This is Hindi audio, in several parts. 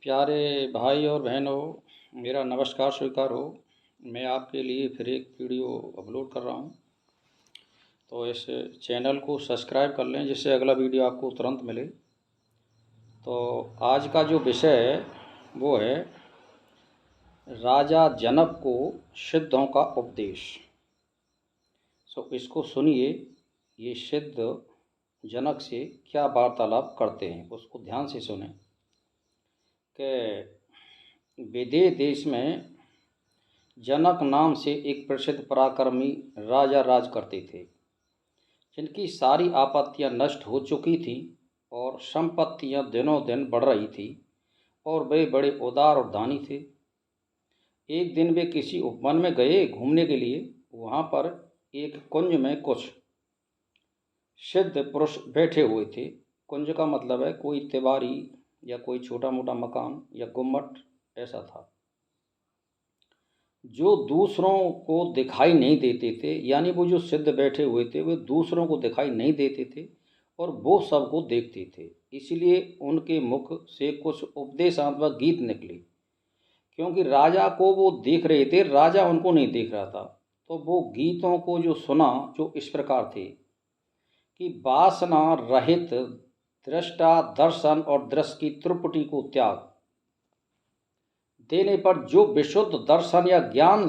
प्यारे भाई और बहनों, मेरा नमस्कार स्वीकार हो। मैं आपके लिए फिर एक वीडियो अपलोड कर रहा हूं, तो इस चैनल को सब्सक्राइब कर लें जिससे अगला वीडियो आपको तुरंत मिले। तो आज का जो विषय है वो है राजा जनक को सिद्धों का उपदेश। इसको सुनिए, ये सिद्ध जनक से क्या वार्तालाप करते हैं, उसको ध्यान से सुनें। कि विदेह देश में जनक नाम से एक प्रसिद्ध पराक्रमी राजा राज करते थे, जिनकी सारी आपत्तियां नष्ट हो चुकी थीं और संपत्तियां दिनों दिन बढ़ रही थी, और वे बड़े उदार और दानी थे। एक दिन वे किसी उपवन में गए घूमने के लिए। वहाँ पर एक कुंज में कुछ सिद्ध पुरुष बैठे हुए थे। कुंज का मतलब है कोई तिवारी या कोई छोटा मोटा मकान या गुम्मट ऐसा था, जो दूसरों को दिखाई नहीं देते थे। यानी वो जो सिद्ध बैठे हुए थे वे दूसरों को दिखाई नहीं देते थे और वो सबको देखते थे। इसलिए उनके मुख से कुछ उपदेशात्मक गीत निकले, क्योंकि राजा को वो देख रहे थे, राजा उनको नहीं देख रहा था। तो वो गीतों को जो सुना, जो इस प्रकार थे कि वासना रहित दृष्टा दर्शन और दृश्य की त्रुटि को त्याग देने पर जो विशुद्ध दर्शन या ज्ञान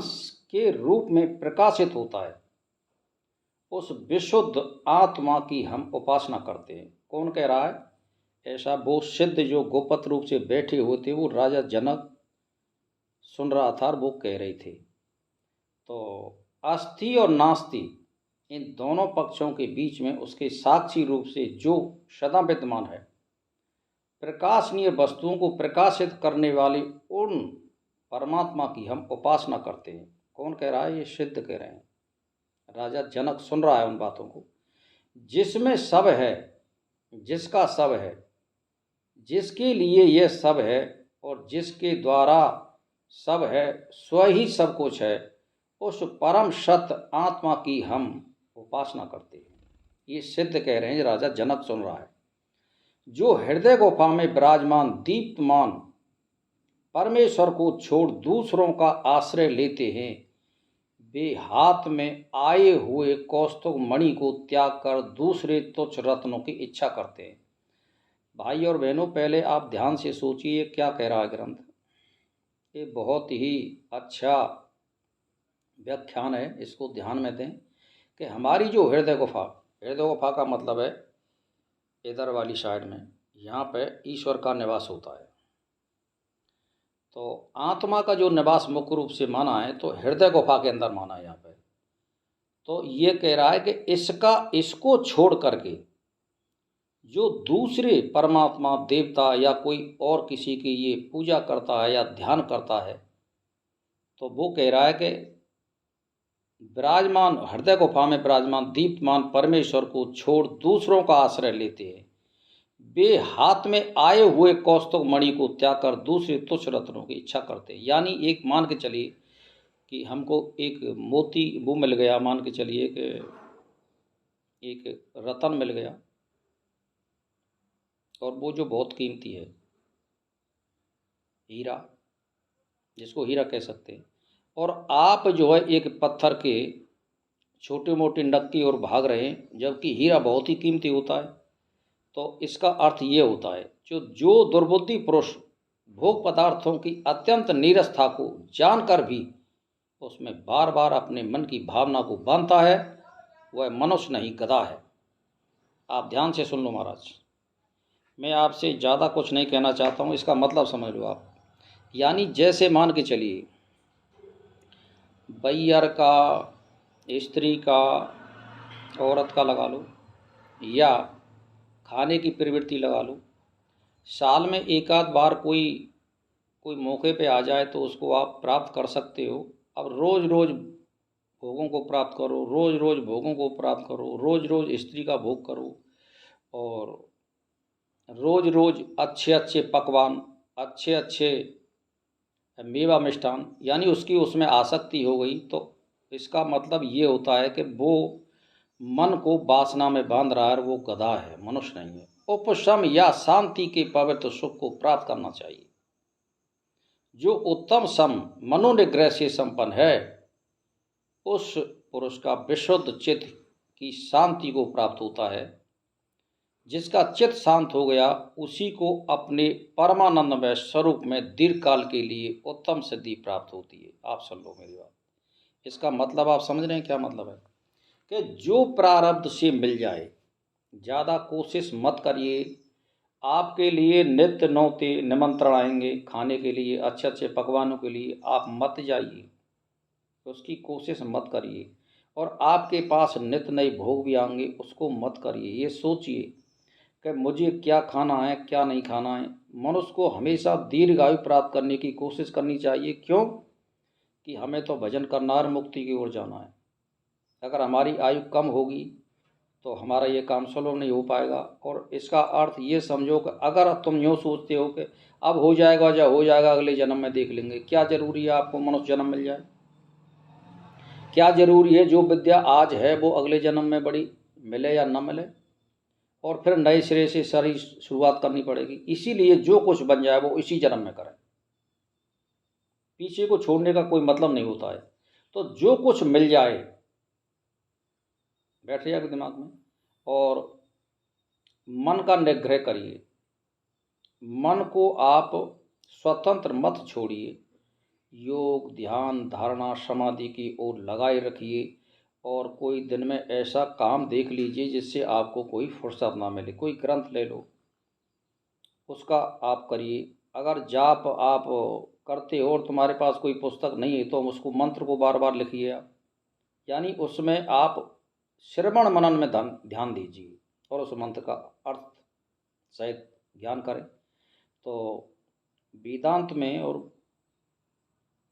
के रूप में प्रकाशित होता है, उस विशुद्ध आत्मा की हम उपासना करते हैं। कौन कह रहा है ऐसा? वो सिद्ध जो गोपत रूप से बैठे हुए थे, वो राजा जनक सुन रहा था और वो कह रहे थे। तो अस्थि और नास्ति, इन दोनों पक्षों के बीच में उसके साक्षी रूप से जो सदा विद्यमान है, प्रकाशनीय वस्तुओं को प्रकाशित करने वाले उन परमात्मा की हम उपासना करते हैं। कौन कह रहा है? ये सिद्ध कह रहे हैं। राजा जनक सुन रहा है उन बातों को। जिसमें सब है, जिसका सब है, जिसके लिए यह सब है और जिसके द्वारा सब है, स्व ही सब कुछ है, उस परम सत्य आत्मा की हम उपासना करते हैं। ये सिद्ध कह रहे हैं, राजा जनक सुन रहा है। जो हृदय गुफा में विराजमान दीप्तमान परमेश्वर को छोड़ दूसरों का आश्रय लेते हैं, वे हाथ में आए हुए कौस्तुभ मणि को त्याग कर दूसरे तुच्छ रत्नों की इच्छा करते हैं। भाई और बहनों, पहले आप ध्यान से सोचिए क्या कह रहा है ग्रंथ। ये बहुत ही अच्छा व्याख्यान है, इसको ध्यान में दें कि हमारी जो हृदय गुफा का मतलब है इधर वाली साइड में, यहाँ पे ईश्वर का निवास होता है। तो आत्मा का जो निवास मुख्य रूप से माना है तो हृदय गुफा के अंदर माना है यहाँ पे। तो ये कह रहा है कि इसको छोड़ करके जो दूसरे परमात्मा देवता या कोई और किसी की ये पूजा करता है या ध्यान करता है, तो वो कह रहा है कि विराजमान हृदय गुफा में विराजमान दीप्तमान परमेश्वर को छोड़ दूसरों का आश्रय लेते हैं, वे हाथ में आए हुए कौस्तुभ मणि को त्याग कर दूसरे तुच्छ रत्नों की इच्छा करते हैं। यानी एक मान के चलिए कि हमको एक मोती वो मिल गया, मान के चलिए कि एक रतन मिल गया, और वो जो बहुत कीमती है, हीरा, जिसको हीरा कह सकते हैं, और आप जो है एक पत्थर के छोटे मोटे नक्की और भाग रहे हैं, जबकि हीरा बहुत ही कीमती होता है। तो इसका अर्थ ये होता है जो दुर्बुद्धि पुरुष भोग पदार्थों की अत्यंत नीरसता को जानकर भी उसमें बार बार अपने मन की भावना को बांधता है, वह मनुष्य नहीं गधा है। आप ध्यान से सुन लो महाराज, मैं आपसे ज़्यादा कुछ नहीं कहना चाहता हूँ, इसका मतलब समझ लो आप। यानी जैसे मान के चलिए बैयर का, स्त्री का, औरत का लगा लो, या खाने की प्रवृत्ति लगा लो, साल में एक आध बार कोई मौके पे आ जाए तो उसको आप प्राप्त कर सकते हो। अब रोज़ रोज़ भोगों को प्राप्त करो, रोज़ रोज़ भोगों को प्राप्त करो, रोज़ रोज़ स्त्री का भोग करो, और रोज़ रोज़ अच्छे अच्छे पकवान, अच्छे अच्छे मेवा मिष्ठान, यानी उसकी उसमें आसक्ति हो गई। तो इसका मतलब ये होता है कि वो मन को वासना में बांध रहा है, वो गधा है, मनुष्य नहीं है। उपशम या शांति के पवित्र सुख को प्राप्त करना चाहिए। जो उत्तम सम मनोनिग्रह से संपन्न है, उस पुरुष का विशुद्ध चित्त की शांति को प्राप्त होता है। जिसका चित्त शांत हो गया, उसी को अपने परमानंदमय स्वरूप में दीर्घ काल के लिए उत्तम सिद्धि प्राप्त होती है। आप सुन लो मेरी बात। इसका मतलब आप समझ रहे हैं क्या मतलब है? कि जो प्रारब्ध से मिल जाए, ज़्यादा कोशिश मत करिए। आपके लिए नित्य नौते निमंत्रण आएंगे खाने के लिए, अच्छे अच्छे पकवानों के लिए, आप मत जाइए, उसकी कोशिश मत करिए। और आपके पास नित्य नए भोग भी आएंगे, उसको मत करिए। ये सोचिए कि मुझे क्या खाना है, क्या नहीं खाना है। मनुष्य को हमेशा दीर्घायु प्राप्त करने की कोशिश करनी चाहिए। क्यों? कि हमें तो भजन करना और मुक्ति की ओर जाना है। अगर हमारी आयु कम होगी तो हमारा ये काम सुलभ नहीं हो पाएगा। और इसका अर्थ ये समझो कि अगर तुम यूँ सोचते हो कि अब हो जाएगा, या हो जाएगा अगले जन्म में देख लेंगे, क्या ज़रूरी है आपको मनुष्य जन्म मिल जाए? क्या ज़रूरी है जो विद्या आज है वो अगले जन्म में बड़ी मिले या न मिले? और फिर नए सिरे से सारी शुरुआत करनी पड़ेगी। इसीलिए जो कुछ बन जाए वो इसी जन्म में करें। पीछे को छोड़ने का कोई मतलब नहीं होता है। तो जो कुछ मिल जाए बैठ जाएगा दिमाग में। और मन का निग्रह करिए। मन को आप स्वतंत्र मत छोड़िए। योग, ध्यान, धारणा, समाधि की ओर लगाए रखिए। और कोई दिन में ऐसा काम देख लीजिए जिससे आपको कोई फुर्सत ना मिले। कोई ग्रंथ ले लो, उसका आप करिए। अगर जाप आप करते हो और तुम्हारे पास कोई पुस्तक नहीं है तो उसको मंत्र को बार बार लिखिए आप। यानी उसमें आप श्रवण मनन में ध्यान दीजिए और उस मंत्र का अर्थ सहित ज्ञान करें। तो वेदांत में और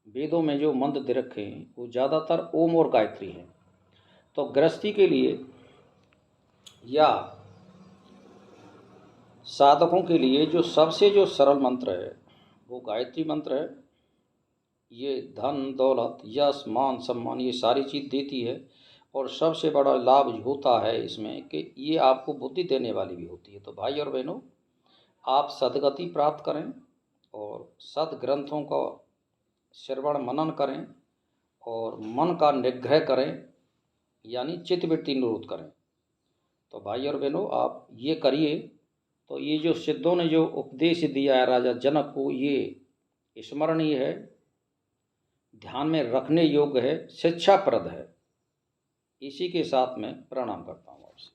वेदों में जो मंत्र दे रखे हैं वो ज़्यादातर ओम और गायत्री हैं। तो गृहस्थी के लिए या साधकों के लिए जो सरल मंत्र है वो गायत्री मंत्र है। ये धन दौलत, यश, मान, सम्मान ये सारी चीज़ देती है। और सबसे बड़ा लाभ होता है इसमें कि ये आपको बुद्धि देने वाली भी होती है। तो भाई और बहनों, आप सद्गति प्राप्त करें और सद्ग्रंथों का श्रवण मनन करें और मन का निग्रह करें, यानी चित्तवृत्ति निरोध करें। तो भाई और बहनों, आप ये करिए। तो ये जो सिद्धों ने जो उपदेश दिया है राजा जनक को, ये स्मरणीय है, ध्यान में रखने योग्य है, शिक्षाप्रद है। इसी के साथ मैं प्रणाम करता हूँ आपसे।